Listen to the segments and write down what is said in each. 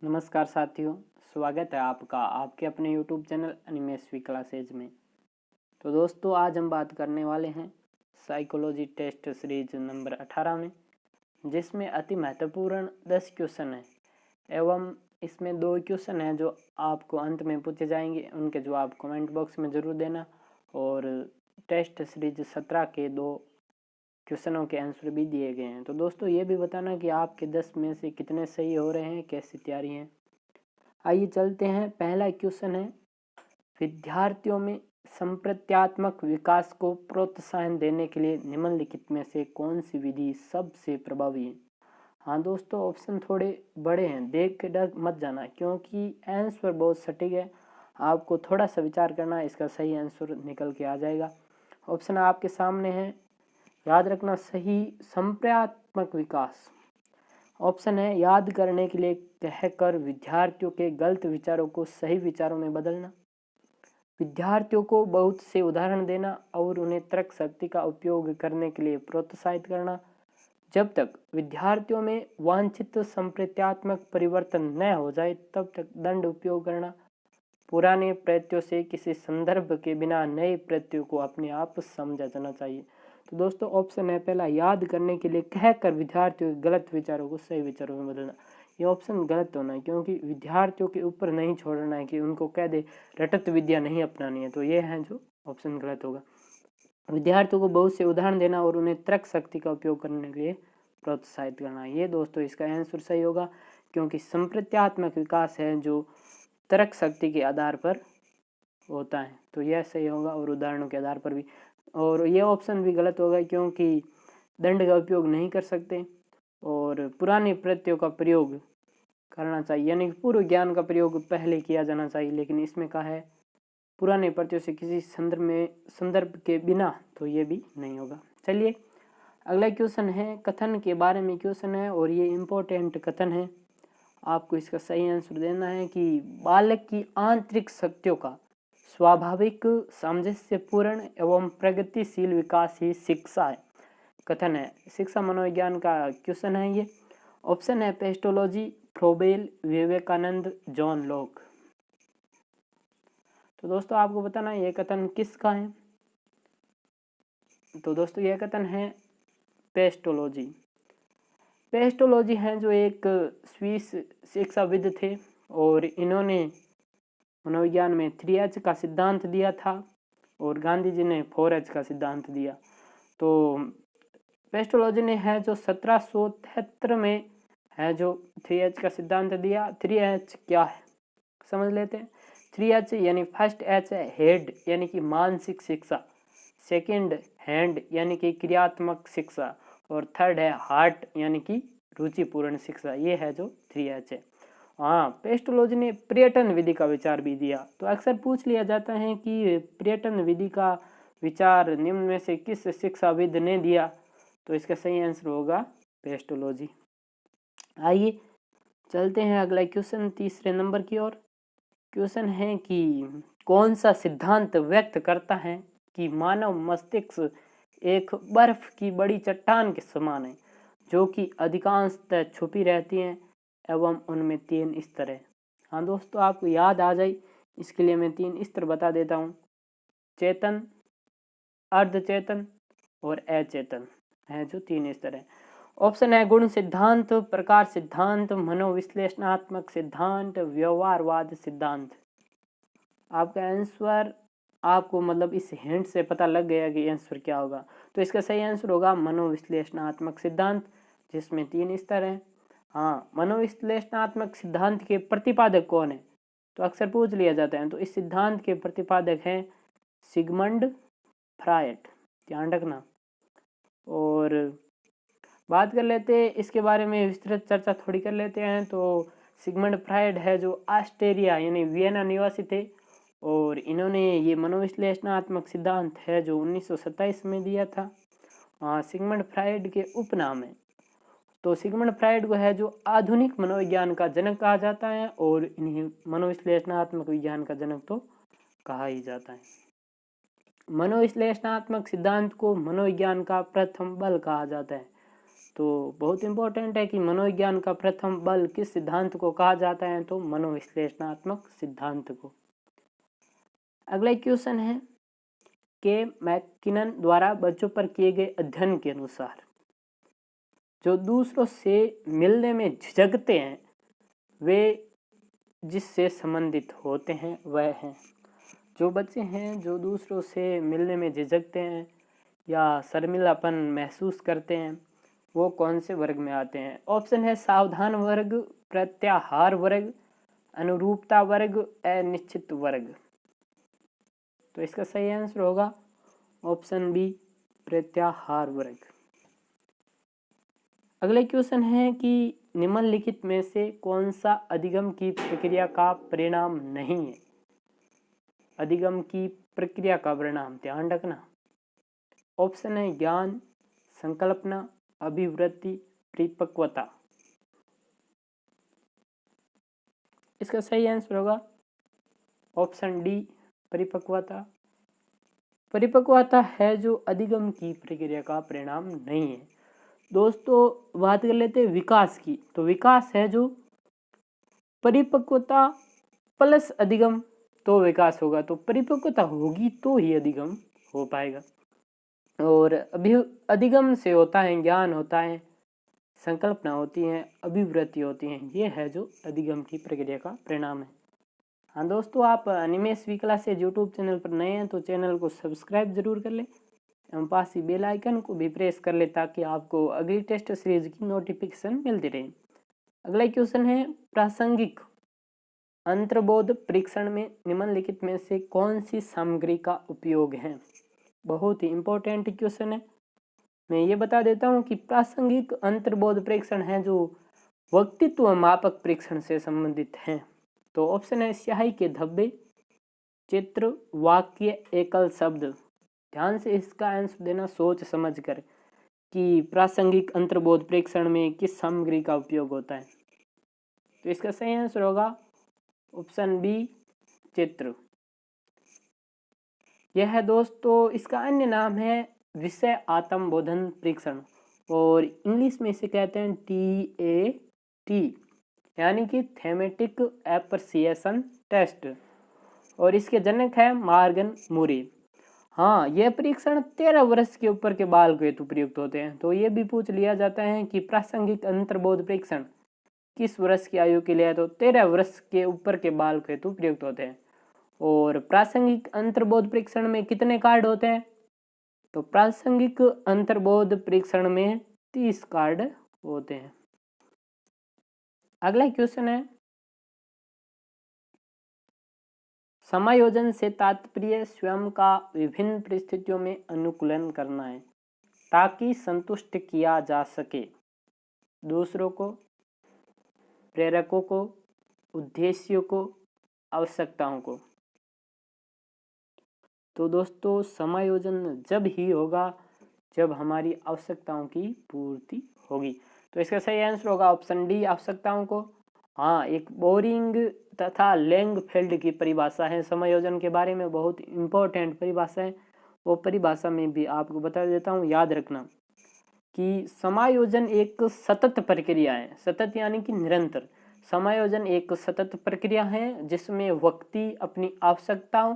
नमस्कार साथियों, स्वागत है आपका आपके अपने YouTube चैनल एनिमेस्वी क्लासेज में। तो दोस्तों, आज हम बात करने वाले हैं साइकोलॉजी टेस्ट सीरीज नंबर 18 में, जिसमें अति महत्वपूर्ण 10 क्वेश्चन हैं एवं इसमें 2 क्वेश्चन हैं जो आपको अंत में पूछे जाएंगे। उनके जवाब कमेंट बॉक्स में ज़रूर देना। और टेस्ट सीरीज 17 के 2 क्वेश्चनों के आंसर भी दिए गए हैं। तो दोस्तों, ये भी बताना कि आपके 10 में से कितने सही हो रहे हैं, कैसी तैयारी है। आइए चलते हैं। पहला क्वेश्चन है, विद्यार्थियों में संप्रत्यात्मक विकास को प्रोत्साहन देने के लिए निम्नलिखित में से कौन सी विधि सबसे प्रभावी है। हाँ दोस्तों, ऑप्शन थोड़े बड़े हैं, देख के डर मत जाना क्योंकि आंसर बहुत सटीक है। आपको थोड़ा सा विचार करना, इसका सही आंसर निकल के आ जाएगा। ऑप्शन आपके सामने है, याद रखना सही संप्रत्यात्मक विकास। ऑप्शन है, याद करने के लिए कहकर विद्यार्थियों के गलत विचारों को सही विचारों में बदलना, विद्यार्थियों को बहुत से उदाहरण देना और उन्हें तर्क शक्ति का उपयोग करने के लिए प्रोत्साहित करना, जब तक विद्यार्थियों में वांछित संप्रत्यात्मक परिवर्तन न हो जाए तब तक दंड उपयोग करना, पुराने प्रत्ययों से किसी संदर्भ के बिना नए प्रत्ययों को अपने आप समझा जाना चाहिए। तो दोस्तों, ऑप्शन है पहला, याद करने के लिए कहकर विद्यार्थियों के गलत विचारों को सही विचारों में बदलना। ये ऑप्शन गलत होना है क्योंकि विद्यार्थियों के ऊपर नहीं छोड़ना है कि उनको कह दे रटत विद्या नहीं अपनानी है। तो ये है जो ऑप्शन गलत होगा। विद्यार्थियों को बहुत से उदाहरण देना और उन्हें तर्क शक्ति का उपयोग करने के लिए प्रोत्साहित करना। ये दोस्तों इसका आंसर सही होगा क्योंकि संप्रत्यात्मक विकास है जो तर्क शक्ति के आधार पर होता है। तो यह सही होगा और उदाहरणों के आधार पर भी। और यह ऑप्शन भी गलत होगा क्योंकि दंड का उपयोग नहीं कर सकते और पुराने प्रत्ययों का प्रयोग करना चाहिए, यानी पूर्व ज्ञान का प्रयोग पहले किया जाना चाहिए, लेकिन इसमें कहा है पुराने प्रत्ययों से किसी संदर्भ के बिना, तो ये भी नहीं होगा। चलिए अगला क्वेश्चन है, कथन के बारे में क्वेश्चन है और ये इम्पोर्टेंट कथन है। आपको इसका सही आंसर देना है कि बालक की आंतरिक शक्तियों का स्वाभाविक सामंजस्यपूर्ण एवं प्रगतिशील विकास ही शिक्षा है। कथन है, शिक्षा मनोविज्ञान का क्वेश्चन है ये। ऑप्शन है Pestalozzi, Froebel, Vivekananda, John Locke. तो दोस्तों आपको बताना है ये कथन किसका है। तो दोस्तों यह कथन है पेस्टोलॉजी। पेस्टोलॉजी हैं जो एक स्विस शिक्षाविद थे और इन्होंने मनोविज्ञान में 3H का सिद्धांत दिया था और गांधी जी ने 4H का सिद्धांत दिया। तो पेस्टोलॉजी ने है जो 1773 में है जो 3H का सिद्धांत दिया। 3H क्या है समझ लेते हैं। 3H यानी फर्स्ट H है हेड यानी कि मानसिक शिक्षा, सेकंड हैंड यानी कि क्रियात्मक शिक्षा और थर्ड है हार्ट यानी कि रुचिपूर्ण शिक्षा। ये है जो 3H है। हाँ, पेस्टोलॉजी ने पर्यटन विधि का विचार भी दिया। तो अक्सर पूछ लिया जाता है कि पर्यटन विधि का विचार निम्न में से किस शिक्षाविद ने दिया। तो इसका सही आंसर होगा पेस्टोलॉजी। आइए चलते हैं अगला क्वेश्चन, तीसरे नंबर की ओर। क्वेश्चन है कि कौन सा सिद्धांत व्यक्त करता है कि मानव मस्तिष्क एक बर्फ की बड़ी चट्टान के समान है जो कि अधिकांशतः छुपी रहती है एवं उनमें 3 स्तर है। हाँ दोस्तों, आपको याद आ जाए इसके लिए मैं 3 स्तर बता देता हूँ। चेतन, अर्धचेतन और अचेतन है जो 3 स्तर है। ऑप्शन है गुण सिद्धांत, प्रकार सिद्धांत, मनोविश्लेषणात्मक सिद्धांत, व्यवहारवाद सिद्धांत। आपका आंसर आपको मतलब इस हिंट से पता लग गया कि आंसर क्या होगा। तो इसका सही आंसर होगा मनोविश्लेषणात्मक सिद्धांत, जिसमें 3 स्तर हैं। हाँ, मनोविश्लेषणात्मक सिद्धांत के प्रतिपादक कौन है, तो अक्सर पूछ लिया जाता है। तो इस सिद्धांत के प्रतिपादक हैं सिगमंड फ्रायड, ध्यान रखना। और बात कर लेते हैं इसके बारे में, विस्तृत चर्चा थोड़ी कर लेते हैं। तो सिगमंड फ्रायड है जो ऑस्ट्रिया यानी वियना निवासी थे और इन्होंने ये मनोविश्लेषणात्मक सिद्धांत है जो 1927 में दिया था। सिगमंड फ्रायड के उपनाम है। तो सिगमंड फ्रायड को है जो आधुनिक मनोविज्ञान का जनक कहा जाता है और इन्हें मनोविश्लेषणात्मक विज्ञान का जनक तो कहा ही जाता है। मनोविश्लेषणात्मक सिद्धांत को मनोविज्ञान का प्रथम बल कहा जाता है। तो बहुत इंपॉर्टेंट है कि मनोविज्ञान का प्रथम बल किस सिद्धांत को कहा जाता है, तो मनोविश्लेषणात्मक सिद्धांत को। अगला क्वेश्चन है के मैकिनन द्वारा बच्चों पर किए गए अध्ययन के अनुसार जो दूसरों से मिलने में झिझकते हैं वे जिससे संबंधित होते हैं वह हैं। जो बच्चे हैं जो दूसरों से मिलने में झिझकते हैं या शर्मिलापन महसूस करते हैं वो कौन से वर्ग में आते हैं? ऑप्शन है सावधान वर्ग, प्रत्याहार वर्ग, अनुरूपता वर्ग, अनिश्चित वर्ग। तो इसका सही आंसर होगा ऑप्शन बी, प्रत्याहार वर्ग। अगले क्वेश्चन है कि निम्नलिखित में से कौन सा अधिगम की प्रक्रिया का परिणाम नहीं है? अधिगम की प्रक्रिया का परिणाम ध्यान रखना। ऑप्शन है ज्ञान, संकल्पना, अभिवृद्धि, परिपक्वता। इसका सही आंसर होगा ऑप्शन डी, परिपक्वता। परिपक्वता है जो अधिगम की प्रक्रिया का परिणाम नहीं है। दोस्तों बात कर लेते हैं विकास की। तो विकास है जो परिपक्वता प्लस अधिगम तो विकास होगा, तो परिपक्वता होगी तो ही अधिगम हो पाएगा। और अधिगम से होता है ज्ञान, होता है संकल्पना, होती है अभिवृद्धि, होती है। ये है जो अधिगम की प्रक्रिया का परिणाम है। हाँ दोस्तों, आप Animesh V classes YouTube channel पर नए हैं तो चैनल को सब्सक्राइब जरूर कर लें एवं पास ही बेल आइकन को भी प्रेस कर ले ताकि आपको अगली टेस्ट सीरीज की नोटिफिकेशन मिलती रहे। अगला क्वेश्चन है प्रासंगिक अंतर्बोध परीक्षण में निम्नलिखित में से कौन सी सामग्री का उपयोग है? बहुत ही इंपॉर्टेंट क्वेश्चन है। मैं ये बता देता हूँ कि प्रासंगिक अंतर्बोध परीक्षण है जो व्यक्तित्व मापक परीक्षण से संबंधित हैं। तो ऑप्शन है स्याही के धब्बे, चित्र, वाक्य, एकल शब्द। ध्यान से इसका आंसर देना सोच समझ कर कि प्रासंगिक अंतर्बोध परीक्षण में किस सामग्री का उपयोग होता है। तो इसका सही आंसर होगा ऑप्शन बी, चित्र। यह है दोस्तों, इसका अन्य नाम है विषय आत्म बोधन परीक्षण और इंग्लिश में इसे कहते हैं TAT यानी कि थेमेटिक एप्रिसिएशन टेस्ट और इसके जनक है मॉर्गन मूरे। हाँ, यह परीक्षण 13 वर्ष के ऊपर के बाल को हेतु प्रयुक्त होते हैं। तो ये भी पूछ लिया जाता है कि प्रासंगिक अंतर्बोध परीक्षण किस वर्ष की आयु के लिए है, तो 13 वर्ष के ऊपर के बाल को हेतु प्रयुक्त होते हैं। और प्रासंगिक अंतर्बोध परीक्षण में कितने कार्ड होते हैं? तो प्रासंगिक अंतर्बोध परीक्षण में 30 कार्ड होते हैं। अगला क्वेश्चन है समायोजन से तात्पर्य स्वयं का विभिन्न परिस्थितियों में अनुकूलन करना है ताकि संतुष्ट किया जा सके दूसरों को, प्रेरकों को, उद्देश्यों को, आवश्यकताओं को। तो दोस्तों समायोजन जब ही होगा जब हमारी आवश्यकताओं की पूर्ति होगी। तो इसका सही आंसर होगा ऑप्शन डी, आवश्यकताओं को। हाँ, एक बोरिंग तथा लैंगफेल्ड की परिभाषा है समायोजन के बारे में, बहुत इंपॉर्टेंट परिभाषा है। वो परिभाषा में भी आपको बता देता हूँ, याद रखना कि समायोजन एक सतत प्रक्रिया है। सतत यानी कि निरंतर। समायोजन एक सतत प्रक्रिया है जिसमें व्यक्ति अपनी आवश्यकताओं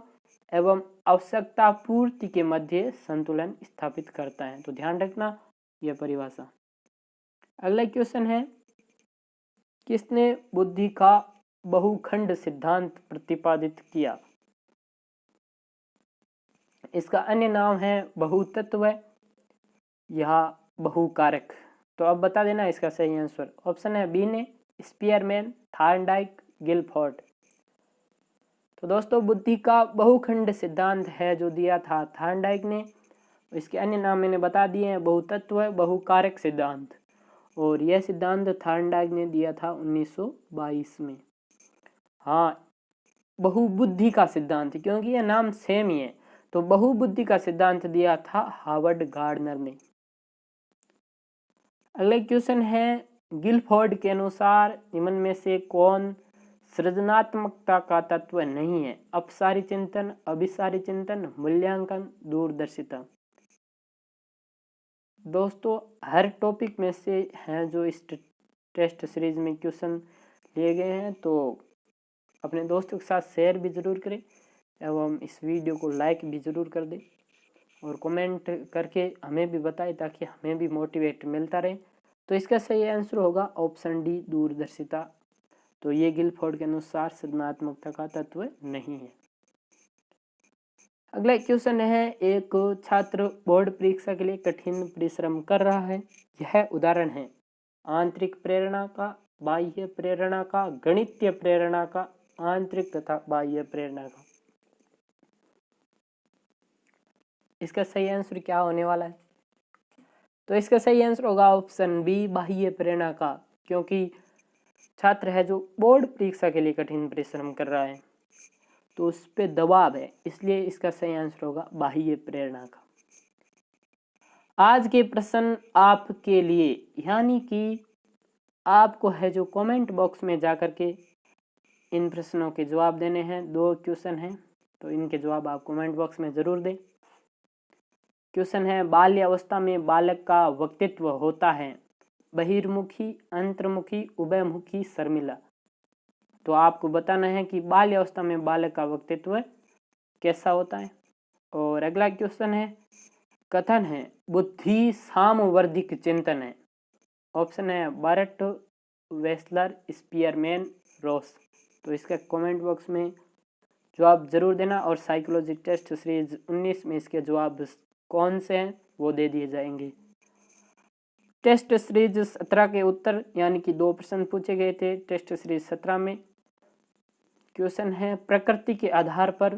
एवं आवश्यकता पूर्ति के मध्य संतुलन स्थापित करता है। तो ध्यान रखना यह परिभाषा। अगला क्वेश्चन है किसने बुद्धि का बहुखंड सिद्धांत प्रतिपादित किया? इसका अन्य नाम है बहुतत्व या बहुकारक। तो अब बता देना इसका सही आंसर। ऑप्शन है बी ने स्पीयरमैन, थार्नडाइक, गिलफोर्ड। तो दोस्तों बुद्धि का बहुखंड सिद्धांत है जो दिया था थार्नडाइक ने। इसके अन्य नाम मैंने बता दिए हैं, बहुतत्व, बहुकारक सिद्धांत। और यह सिद्धांत थार्नडाइक ने दिया था 1922 में। हाँ, बहुबुद्धि का सिद्धांत, क्योंकि यह नाम सेम ही है। तो बहुबुद्धि का सिद्धांत दिया था हार्वर्ड गार्डनर ने। अगला क्वेश्चन है गिलफोर्ड के अनुसार निम्न में से कौन सृजनात्मकता का तत्व नहीं है? अपसारी चिंतन, अभिसारी चिंतन, मूल्यांकन, दूरदर्शिता। दोस्तों हर टॉपिक में से हैं जो इस टेस्ट सीरीज में क्वेश्चन लिए गए हैं, तो अपने दोस्तों के साथ शेयर भी ज़रूर करें एवं इस वीडियो को लाइक भी ज़रूर कर दें और कमेंट करके हमें भी बताएं ताकि हमें भी मोटिवेट मिलता रहे। तो इसका सही आंसर होगा ऑप्शन डी, दूरदर्शिता। तो ये गिलफोर्ड के अनुसार सृजनात्मकता का तत्व नहीं है। अगला क्वेश्चन है, एक छात्र बोर्ड परीक्षा के लिए कठिन परिश्रम कर रहा है। यह उदाहरण है आंतरिक प्रेरणा का, बाह्य प्रेरणा का, गणितीय प्रेरणा का, आंतरिक तथा बाह्य प्रेरणा का। इसका सही आंसर क्या होने वाला है? तो इसका सही आंसर होगा ऑप्शन बी, बाह्य प्रेरणा का, क्योंकि छात्र है जो बोर्ड परीक्षा के लिए कठिन परिश्रम कर रहा है तो उस पर दबाव है, इसलिए इसका सही आंसर होगा बाह्य प्रेरणा का। आज के प्रश्न आपके लिए, यानी कि आपको है जो कमेंट बॉक्स में जाकर के इन प्रश्नों के जवाब देने हैं। 2 क्वेश्चन हैं तो इनके जवाब आप कमेंट बॉक्स में जरूर दें। क्वेश्चन है, बाल्यावस्था में बालक का व्यक्तित्व होता है बहिर्मुखी, अंतर्मुखी, उभयमुखी, शर्मिला। तो आपको बताना है कि बाल्यावस्था में बालक का व्यक्तित्व कैसा होता है। और अगला क्वेश्चन है, कथन है बुद्धि सामवर्धिक चिंतन है। ऑप्शन है बार्ट, वेस्लर, स्पीयरमैन, रॉस। तो इसका कमेंट बॉक्स में जवाब जरूर देना और साइकोलॉजी टेस्ट सीरीज 19 में इसके जवाब कौन से हैं वो दे दिए जाएंगे। टेस्ट सीरीज 17 के उत्तर यानी कि 2 प्रश्न पूछे गए थे टेस्ट सीरीज 17 में। क्वेश्चन है, प्रकृति के आधार पर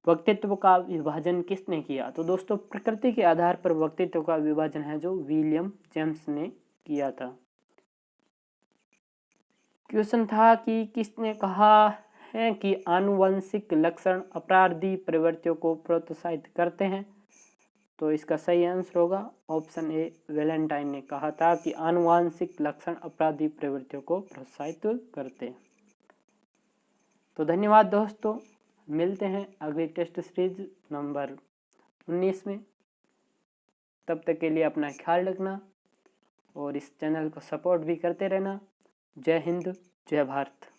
व्यक्तित्व का विभाजन किसने किया? तो दोस्तों प्रकृति के आधार पर व्यक्तित्व का विभाजन है जो विलियम जेम्स ने किया था। क्वेश्चन था कि किसने कहा है कि आनुवंशिक लक्षण अपराधी प्रवृत्तियों को प्रोत्साहित करते हैं? तो इसका सही आंसर होगा ऑप्शन ए, वैलेंटाइन ने कहा था कि आनुवंशिक लक्षण अपराधी प्रवृत्तियों को प्रोत्साहित करते हैं। तो धन्यवाद दोस्तों, मिलते हैं अगली टेस्ट सीरीज नंबर 19 में। तब तक के लिए अपना ख्याल रखना और इस चैनल को सपोर्ट भी करते रहना। जय हिंद, जय भारत।